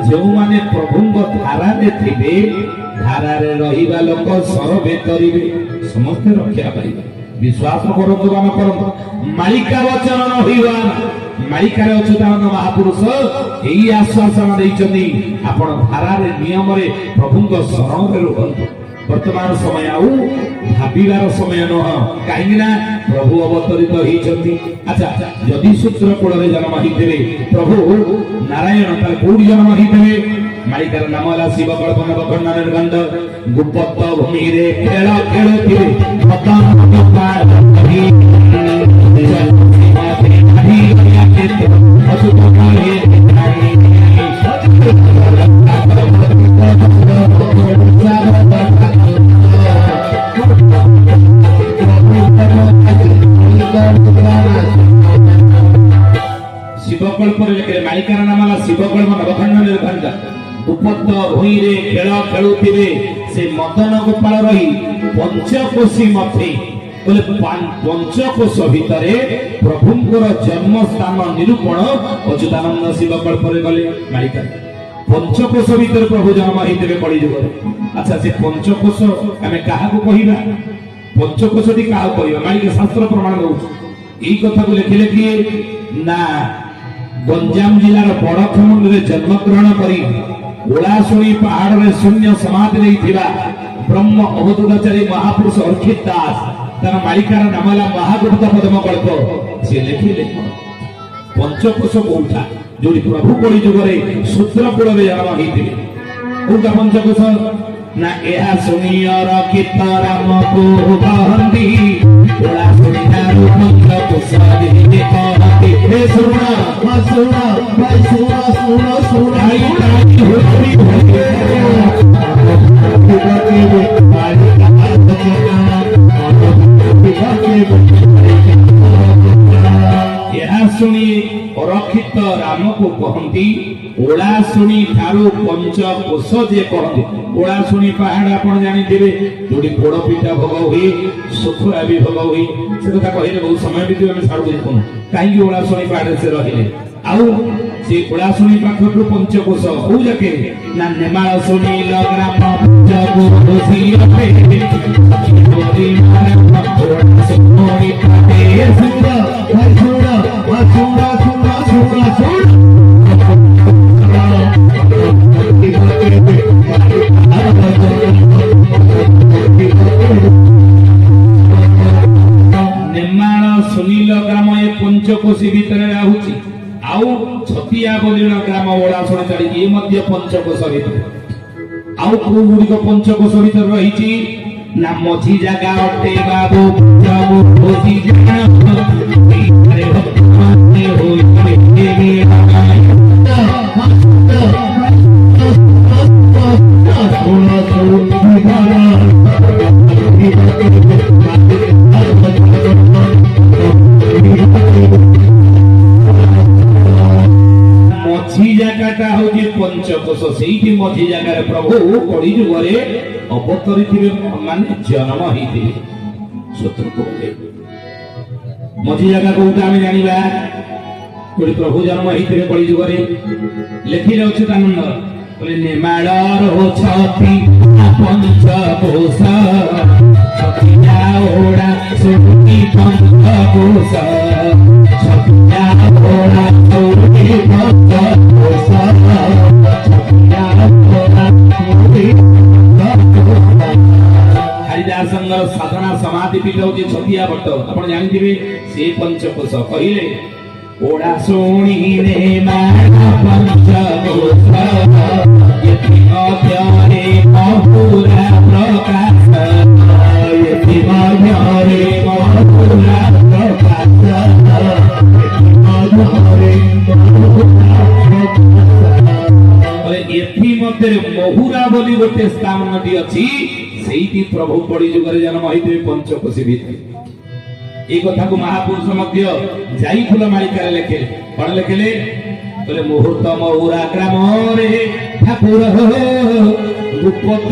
जो माने प्रभु धारा थे धारा रहा लोक सरबे करेंगे समस्त रक्षा पाइबे विश्वास करतु मान कर मालिका वचन न मालिकार अच्युतानंद महापुरुष यही आश्वासन देइछन्ती आपण धारा नियम प्रभु शरण में रुहतु वर्तमान समय आउ भावार समय नुह कहीं प्रभु अवतरित होती। अच्छा जदि सूत्रकूल जन्म होते प्रभु नारायण तार कौटी जन्म होते मालिकार नाम है शिवकल्पन बखंड निर्गंध गुप्त भूमि खेल खेलुवे शिवकल्प लिखे मालिकार नाम है शिवकल्प नवखंड निर्गंध उपत भूई खेल खेलुवे से मदन गोपाल रही पंचकोशी मथे बोले पंचकोश भितर प्रभुंर जन्म स्थान निरूपण अच्युतानंद शिवकल्प गले मालिकार पंचकोश भितर प्रभु जन्म होते कलिजुग। अच्छा से पंचकोश आम क्या कहवा पंचकोश क्या कह मालिक शास्त्र प्रमाण दौ यही कथा को लिखिले किए ना गंजाम जिलार बड़खमुंड जन्म ग्रहण करी ओलाशुणी पहाड़ में शून्य समाधि नहीं ब्रह्म अवधूताचार्य महापुरुष अर्चित दास तार मालिकार नाम है महागुप्त पद्म कल्प सी लिखिले पंचकोश कौटा जो प्रभु कली जुगे सूत्रकूल जन्म होते कौटा पंचकोश ना यह शुणी रक्षित राम को कहती ओलाशुणी पंचकोश शुणी रक्षित राम को कहती ओलाशुणी ठारू पंचकोश जे कहते ओलाशुणी पहाड़ आप जानते जो पोड़ पिठा भोग हुए सुखुरा भी भोग हुए से कथा कहले बहुत समय भी आम छाड़ू देखुन कहीं ओलाशुणी पहाड़ से रहिले आउ से ओलाशुणी पाखर पंचकोश हो जाके ना नेमाल शुणी ग्राम पंचकोशी सुनील ग्राम ये पंचकोशी भितर रहुची आउ छतिया बोलीन ग्राम ओलाशुणी चढ़ी ये मध्य पंचकोश भितर आउ को गुड़िक पंचकोश भितर रही ना मझी जगह अटे बाबू पंचकोशी मझी जगह हूँ पंचकोश से मझी जगार प्रभु कलिजुगे अवतरी माने जन्म होते मझी जगह कौटा आम जाना प्रभु जन्म होते कलिजुगे लिखिले अच्युतानंद बोले नेमाड़ हो छती पंचकोश छतिया ओड़ा सुनी पंचकोश छतिया ओड़ा सुनी पंचकोश छतिया ओड़ा सुनी हरिदास साधना समाधि पीठ हूँ छतिया भट्ट आप जानते से पंचकोश कहले ओड़ा शुणी नेमाड़ पंचकोश यति मध्यरे महुरा प्रकाश यति मध्यरे महुरा प्रकाश यति मध्यरे एथि मध्य महुरा बोली गोटे स्थान नदी अच्छी से प्रभु कली जुगे जन्म होते पंचकोशी भितर ये कथा को महापुरुष मध्य जाई फूल मालिकार लिखे कौन लिखिले बोले मुहूर्त महुरा ग्राम रे ठाकुर गुप्त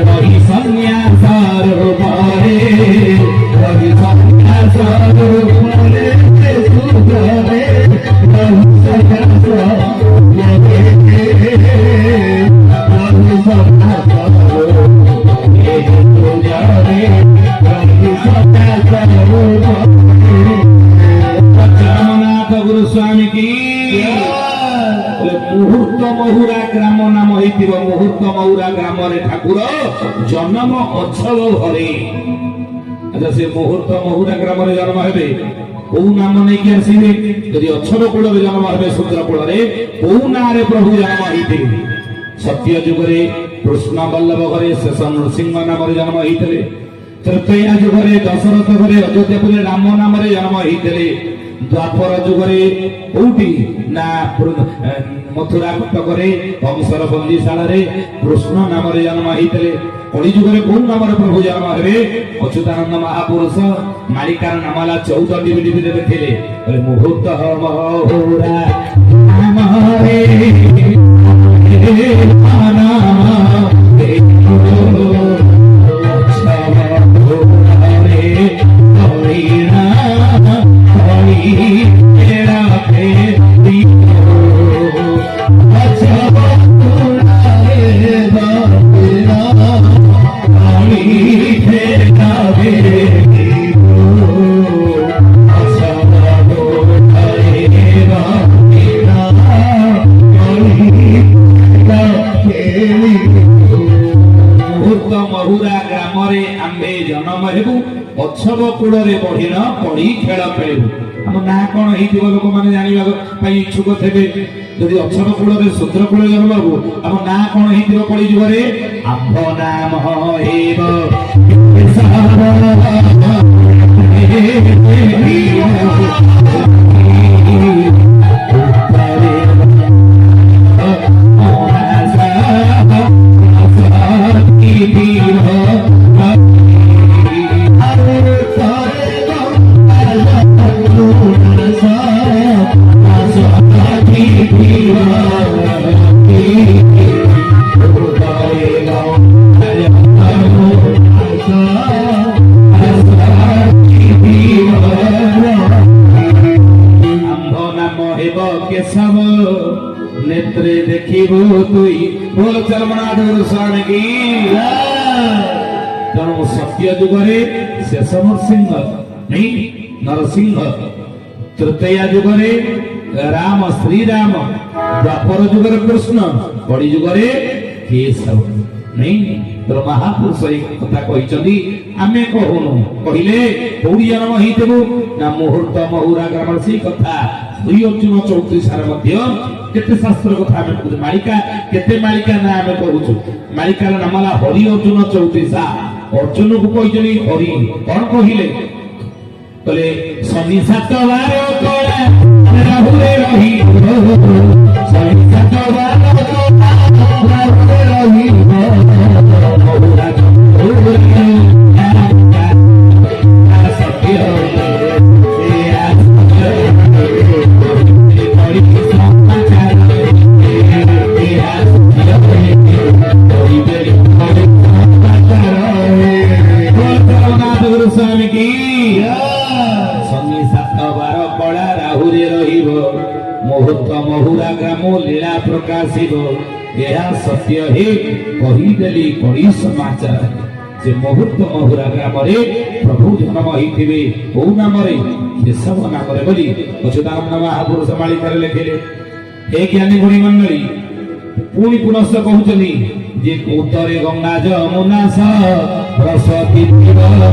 रही सन्यासार ଜଗନ୍ନାଥ ଗୁରୁ ସ୍ୱାମୀ କି ମୁହୂର୍ତ୍ତ ମହୁରା ଗ୍ରାମ ନାମ ହେଇଥିବ। ମୁହୂର୍ତ୍ତ ମହୁରା ଗ୍ରାମରେ ଠାକୁର ଜନ୍ମ ଅଛବ ଘରେ। ଆଚ୍ଛା, ସେ ମୁହୂର୍ତ୍ତ ମହୁରା ଗ୍ରାମରେ ଜନ୍ମ ହେବେ, କୋଉ ନାମ ନେଇକି ଆସିବେ? ଯଦି ଅଛବ କୂଳରେ ଜନ୍ମ ହେବେ, ଶୁଦ୍ର କୂଳରେ, କୋଉ ନାଁରେ ପ୍ରଭୁ ଜନ୍ମ ହେଇଥିବେ? ସତ୍ୟ ଯୁଗରେ କୃଷ୍ଣ ବଲ୍ଲଭ ଘରେ ଶେଷ ନୃସିଂହ ନାମରେ ଜନ୍ମ ହେଇଥିଲେ। ତ୍ରେତୟା ଯୁଗରେ ଦଶରଥ ଘରେ ଅଯୋଧ୍ୟାପୁରରେ ରାମ ନାମରେ ଜନ୍ମ ହେଇଥିଲେ। ଦ୍ୱାପର ଯୁଗରେ କୋଉଠି ନା ମଥୁରା କଟକରେ କଂସର ବନ୍ଦୀଶାଳାରେ କୃଷ୍ଣ ନାମରେ ଜନ୍ମ ହେଇଥିଲେ। କଳି ଯୁଗରେ କୋଉ ନାମରେ ପ୍ରଭୁ ଜନ୍ମ ହେବେ? ଅଚ୍ୟୁତାନନ୍ଦ ମହାପୁରୁଷ ମାଳିକାର ନାମ ହେଲା 14ଟି ବିଧିରେ ଲେଖିଲେ। ମୁହୂର୍ତ୍ତ ମହୁରା ନାମରେ ଅଛବ କୂଳରେ ବଢିନ ପଢି ଖେଳ ଖେଳିବୁ। ଆମ ନାଁ କଣ ହେଇଥିବ ଲୋକମାନେ ଜାଣିବା ପାଇଁ ଇଚ୍ଛୁକ ଥିବେ। ଯଦି ଅଛବ କୂଳରେ ଶୁଦ୍ର କୂଳରେ ଜନ୍ମ ହବୁ, ଆମ ନାଁ କଣ ହେଇଥିବ କଳି ଯୁଗରେ? ଆମ୍ଭ ନାମ ହେବ नेत्रे देखिबो तुई। बोल चरमनाथ गुरु स्वामी की। तेणु सत्य जुगरे शेष नृसिंह नहीं नरसिंह, तृतीया जुगरे राम श्रीराम, द्वापर जुगरे कृष्ण, कड़ी जुगरे केशव नहीं। तो महापुरुष कथा कहते आमे कहूनु कहले कौड़ी जन्म होइतबु ना मुहूर्त महुरा ग्राम से कथा श्री अर्जुन 34 मध्य केते शास्त्र कथा आमे कहू। मालिका केते मालिका ना आमे कहूछु। मालिकार नाम होला हरि अर्जुन 34। अर्जुन को कहते हरि कौन कहले बोले शनि 7 बार कला राहुले रही शनि 7 बार कला राहुले रही महुरा मुहूर्त महुरा ग्राम लीला प्रकाशित यह सत्य हे कहीदेली कड़ी समाचार। से मुहूर्त महुरा ग्राम प्रभु जन्म होइथिबे ओ नाम केशव नाम बोली अच्युतानंद महापुरुष मालिकार लिखिले। हे ज्ञानी गुणी मंडली पुणी पुनश्च कहउचनी जे उत्तरे गंगा जमुना सरस्वती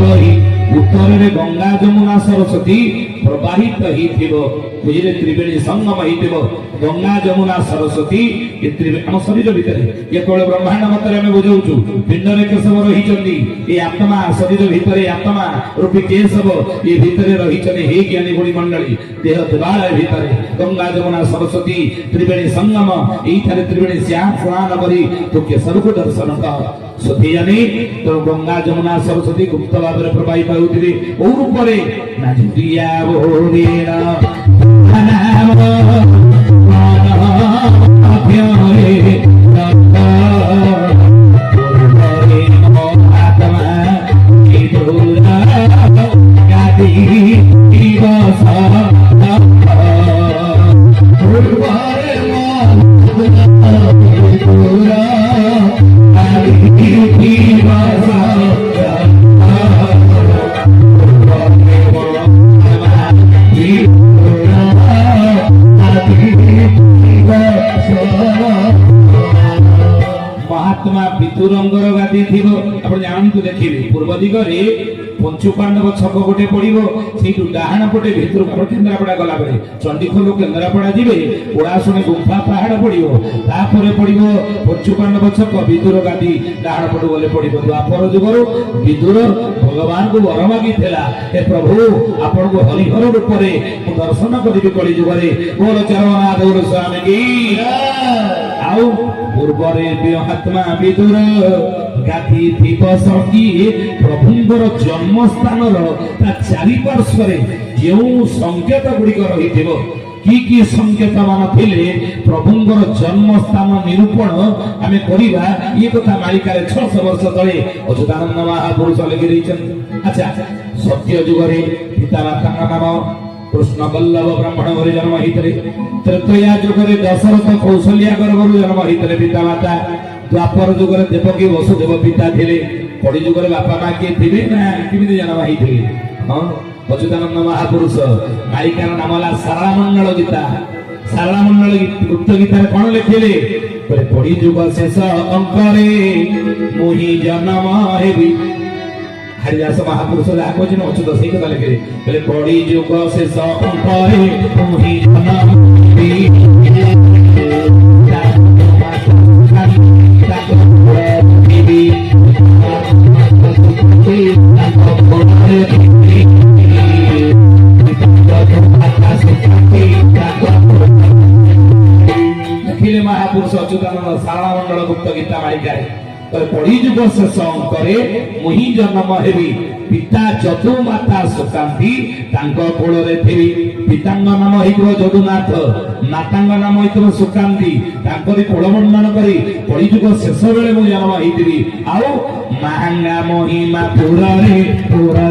बही उत्तरे गंगा जमुना सरस्वती प्रवाहित होइथिबो। बुझिले त्रिवेणी संगम होइथिबो गंगा जमुना सरस्वती ए त्रिवेणी हम शरीर भितर ये केवल ब्रह्मांड मतरे हम बुझौछु। पिंडरे केशव रहिचंदी ए आत्मा शरीर भितर आत्मा रूपी केशव ए भितर रहिचने। हे ज्ञानी गुणी मंडली देह देवालय भितर गंगा जमुना सरस्वती त्रिवेणी संगम एई थारे त्रिवेणी स्नान करी तो केशव को दर्शन कर सती जानी। तो गंगा जमुना सरस्वती गुप्त भाव में प्रवाहित होउथिबे ओ रूपरे नाजिया बोरेना नाम अभ्यरे आत्मा की दूरा गादी दिवस पूरा ଦିଗରେ ପଞ୍ଚୁପାଣ୍ଡବ ଛକ ଗୋଟେ ପଡିବ, ସେଇଠୁ ଡାହାଣ ପଟେ ଭିତରୁ କେନ୍ଦ୍ରାପଡା ଗଲା ବେଳେ ଚଣ୍ଡିଖୋଲ କେନ୍ଦ୍ରାପଡା ଯିବେ, ଓଳାଶୁଣୀ ଗୁମ୍ଫା ପାହାଡ ପଡିବ, ତାପରେ ପଡିବ ପଞ୍ଚୁପାଣ୍ଡବ ଛକ, ବିଦୁର ଗାଦି ଡାହାଣ ପଟୁ ଗଲେ ପଡିବ। ଦ୍ୱାପର ଯୁଗରୁ ବିଦୁର ଭଗବାନଙ୍କୁ ବର ମାଗିଥିଲା, ହେ ପ୍ରଭୁ ଆପଣଙ୍କୁ ହରିହର ରୂପରେ ମୁଁ ଦର୍ଶନ କରିବି କଳି ଯୁଗରେ। ବୋଲ ଚରଣନାଥ ସ୍ୱାମୀ କି। ଆଉ ପୂର୍ବରେ ମହାତ୍ମା ବିଦୁର ଗାଦି ଥିବ ସଙ୍ଗୀ ପ୍ରଭୁଙ୍କର ଜନ୍ମ ସ୍ଥାନର ତା ଚାରିପାର୍ଶ୍ୱରେ ଯେଉଁ ସଂକେତ ଗୁଡିକ ରହିଥିବ, କି ସଂକେତ ମାନ ଥିଲେ ପ୍ରଭୁଙ୍କର ଜନ୍ମ ସ୍ଥାନ ନିରୂପଣ ଆମେ କରିବା, ଇଏ କଥା ମାଳିକାରେ 600 ବର୍ଷ ତଳେ ଅଚ୍ୟୁତାନନ୍ଦ ମହାପୁରୁଷ ଲେଖି ଦେଇଛନ୍ତି। ଆଚ୍ଛା, ସତ୍ୟ ଯୁଗରେ ପିତାମାତାଙ୍କ ନାମ କୃଷ୍ଣ ବଲ୍ଲଭ ବ୍ରାହ୍ମଣ ଘରେ ଜନ୍ମ ହେଇଥିଲେ। ତ୍ରେତୟା ଯୁଗରେ ଦଶରଥ କୌଶଲ୍ୟା ଗର୍ଭରୁ ଜନ୍ମ ହେଇଥିଲେ ପିତାମାତା। ଦ୍ୱାପର ଯୁଗରେ ଦେବକୀ ବସୁଦେବ ପିତା ଥିଲେ। କଳି ଯୁଗରେ ବାପା ମା କିଏ ଥିବେ ନା କେମିତି ଜନ୍ମ ହେଇଥିଲେ? ହଁ, ଅଚ୍ୟୁତାନନ୍ଦ ମହାପୁରୁଷ। ମାଳିକାର ନାମ ହେଲା ସାରଳା ମଣ୍ଡଳ ଗୀତା। ସାରଳା ମଣ୍ଡଳ ଗୁପ୍ତ ଗୀତାରେ କଣ ଲେଖିଲେ? କଳି ଯୁଗ ଶେଷ ଅଙ୍କରେ ମୁହିଁ ଜନ୍ମ ହେବି। ହରିଦାସ ମହାପୁରୁଷ ଯାହା କହିଛନ୍ତି ଅଚ୍ୟୁତ ସେଇ କଥା ଲେଖିଲେ, କହିଲେ କଳି ଯୁଗ ଶେଷ ଅଙ୍କରେ ମୁହିଁ ଜନ୍ମ ହେବି। ଲେଖିଲେ ମହାପୁରୁଷ ଅଚ୍ୟୁତାନନ୍ଦ ସାରଳା ମଣ୍ଡଳ ଗୁପ୍ତ ଗୀତା ମାଳିକାରେ। କଳି ଯୁଗ ଶେଷ ଅଙ୍କରେ ମୁହିଁ ଜନ୍ମ ହେବି, ପିତା ଯଦୁ ମାତା ସୁକାନ୍ତି ତାଙ୍କ କୋଳରେ ଥିବି। ପିତାଙ୍କ ନାମ ହେଇଥିବ ଯଦୁନାଥ, ମାତାଙ୍କ ନାମ ହେଇଥିବ ସୁକାନ୍ତି, ତାଙ୍କରି କୋଳ ମଣ୍ଡନ କରି କଳି ଯୁଗ ଶେଷ ବେଳେ ମୁଁ ଜନ୍ମ ହେଇଥିବି। ଆଉ ମାହାଙ୍ଗା ମହିମା ପୁରରେ ପୁରା